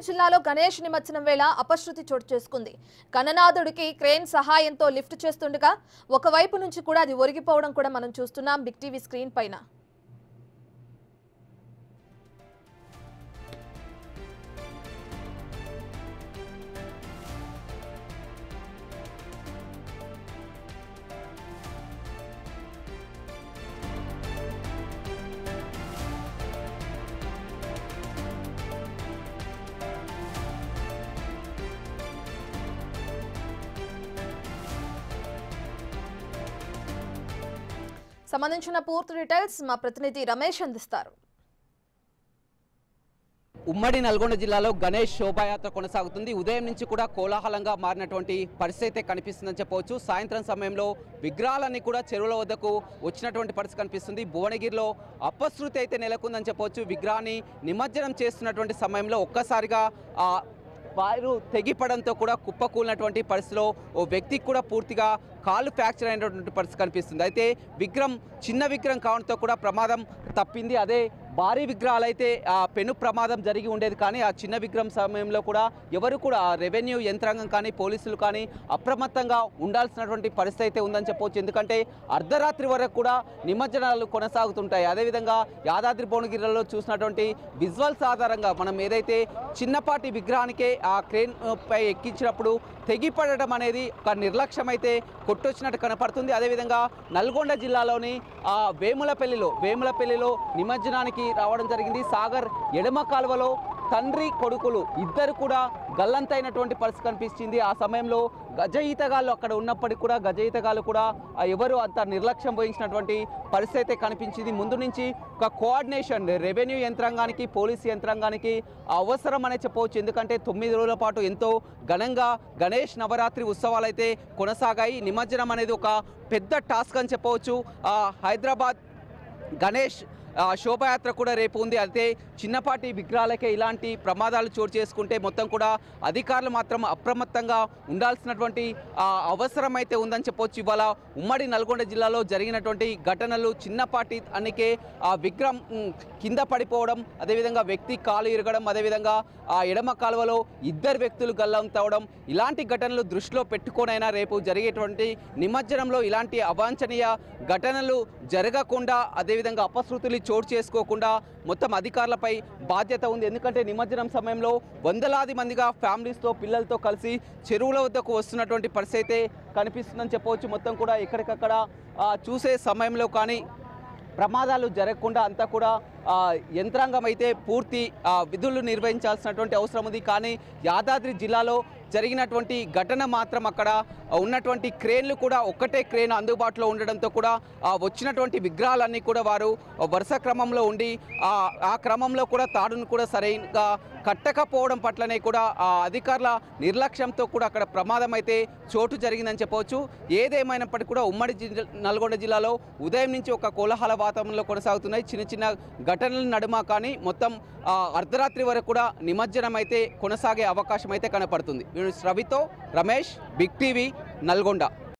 జిల్లాలో గణేష్ నిమజ్జనం వేళ అపశృతి చోటు చేసుకుంది. గణనాథుడికి క్రేన్ సహాయంతో లిఫ్ట్ చేస్తుండగా ఒకవైపు నుంచి కూడా అది ఒరిగిపోవడం కూడా మనం చూస్తున్నాం బిగ్ టీవీ స్క్రీన్ పైన. సంబంధించిన పూర్తి డీటెయిల్స్ మా ప్రతినిధి రమేష్ అందిస్తారు. ఉమ్మడి నల్గొండ జిల్లాలో గణేష్ శోభాయాత్ర కొనసాగుతుంది. ఉదయం నుంచి కూడా కోలాహలంగా మారినటువంటి పరిస్థితి అయితే కనిపిస్తుందని చెప్పవచ్చు. సాయంత్రం సమయంలో విగ్రహాలన్నీ కూడా చెరువుల వద్దకు వచ్చినటువంటి పరిస్థితి కనిపిస్తుంది. భువనగిరిలో అపశృతి అయితే నెలకొందని చెప్పవచ్చు. విగ్రహాన్ని నిమజ్జనం చేస్తున్నటువంటి సమయంలో ఒక్కసారిగా వైరు తెగిపడంతో కూడా కుప్పకూలినటువంటి పరిస్థితిలో ఓ వ్యక్తికి కూడా పూర్తిగా కాలు ఫ్రాక్చర్ అయినటువంటి పరిస్థితి కనిపిస్తుంది. అయితే విగ్రహం చిన్న విగ్రహం కావడంతో కూడా ప్రమాదం తప్పింది. అదే భారీ విగ్రహాలు అయితే పెను ప్రమాదం జరిగి ఉండేది. కానీ ఆ చిన్న విగ్రహం సమయంలో కూడా ఎవరు కూడా రెవెన్యూ యంత్రాంగం కానీ పోలీసులు కానీ అప్రమత్తంగా ఉండాల్సినటువంటి పరిస్థితి అయితే ఉందని చెప్పవచ్చు. ఎందుకంటే అర్ధరాత్రి వరకు కూడా నిమజ్జనాలు కొనసాగుతుంటాయి. అదేవిధంగా యాదాద్రి భువనగిరిలో చూసినటువంటి విజువల్స్ ఆధారంగా మనం ఏదైతే చిన్నపాటి విగ్రహానికే ఆ క్రేన్ పై ఎక్కించినప్పుడు తెగిపడడం అనేది ఒక నిర్లక్ష్యం అయితే కొట్టొచ్చినట్టు కనపడుతుంది. అదేవిధంగా నల్గొండ జిల్లాలోని వేములపల్లిలో నిమజ్జనానికి రావడం జరిగింది. సాగర్ ఎడమ కాలువలో తండ్రి కొడుకులు ఇద్దరు కూడా గల్లంతైనటువంటి పరిస్థితి కనిపించింది. ఆ సమయంలో గజ ఈతగాళ్ళు అక్కడ ఉన్నప్పటికీ కూడా గజ ఈతగాళ్ళు కూడా ఎవరు అంత నిర్లక్ష్యం వహించినటువంటి పరిస్థితి అయితే కనిపించింది. ముందు నుంచి ఒక కోఆర్డినేషన్ రెవెన్యూ యంత్రాంగానికి పోలీసు యంత్రాంగానికి అవసరం అనే చెప్పవచ్చు. ఎందుకంటే 9 రోజుల పాటు ఎంతో ఘనంగా గణేష్ నవరాత్రి ఉత్సవాలు అయితే కొనసాగాయి. నిమజ్జనం అనేది ఒక పెద్ద టాస్క్ అని చెప్పవచ్చు. హైదరాబాద్ గణేష్ శోభాయాత్ర కూడా రేపు ఉంది. అయితే చిన్నపాటి విగ్రహాలకే ఇలాంటి ప్రమాదాలు చోటు చేసుకుంటే మొత్తం కూడా అధికారులు మాత్రం అప్రమత్తంగా ఉండాల్సినటువంటి అవసరం అయితే ఉందని చెప్పవచ్చు. ఇవాళ ఉమ్మడి నల్గొండ జిల్లాలో జరిగినటువంటి ఘటనలు చిన్నపాటి అనికే ఆ విగ్రహం కింద పడిపోవడం, అదేవిధంగా వ్యక్తి కాలు ఇరగడం, అదేవిధంగా ఆ ఎడమ కాలువలో ఇద్దరు వ్యక్తులు గల్లంతవడం, ఇలాంటి ఘటనలు దృష్టిలో పెట్టుకొనైనా రేపు జరిగేటువంటి నిమజ్జనంలో ఇలాంటి అవాంఛనీయ ఘటనలు జరగకుండా, అదేవిధంగా అపశృతులు చోటు చేసుకోకుండా మొత్తం అధికారులపై బాధ్యత ఉంది. ఎందుకంటే నిమజ్జనం సమయంలో వందలాది మందిగా ఫ్యామిలీస్తో పిల్లలతో కలిసి చెరువుల వద్దకు వస్తున్నటువంటి పరిస్థితి అయితే కనిపిస్తుందని చెప్పవచ్చు. మొత్తం కూడా ఎక్కడికక్కడ చూసే సమయంలో కానీ ప్రమాదాలు జరగకుండా అంతా కూడా యంత్రాంగం అయితే పూర్తి విధులు నిర్వహించాల్సినటువంటి అవసరం ఉంది. కానీ యాదాద్రి జిల్లాలో జరిగినటువంటి ఘటన మాత్రం అక్కడ ఉన్నటువంటి క్రేన్లు కూడా ఒక్కటే క్రేన్ అందుబాటులో ఉండడంతో కూడా వచ్చినటువంటి విగ్రహాలన్నీ కూడా వారు వరుస క్రమంలో ఉండి ఆ క్రమంలో కూడా తాడును కూడా సరైనగా కట్టకపోవడం పట్లనే కూడా అధికారుల నిర్లక్ష్యంతో కూడా అక్కడ ప్రమాదం అయితే చోటు జరిగిందని చెప్పవచ్చు. ఏదేమైనప్పటికీ కూడా ఉమ్మడి నల్గొండ జిల్లాలో ఉదయం నుంచి ఒక కోలాహల వాతావరణంలో కొనసాగుతున్నాయి. చిన్న చిన్న ఘటనల నడుమ కానీ మొత్తం అర్ధరాత్రి వరకు కూడా నిమజ్జనం అయితే కొనసాగే అవకాశం అయితే కనపడుతుంది. రవితో రమేష్, బిగ్ టీవీ, నల్గొండ.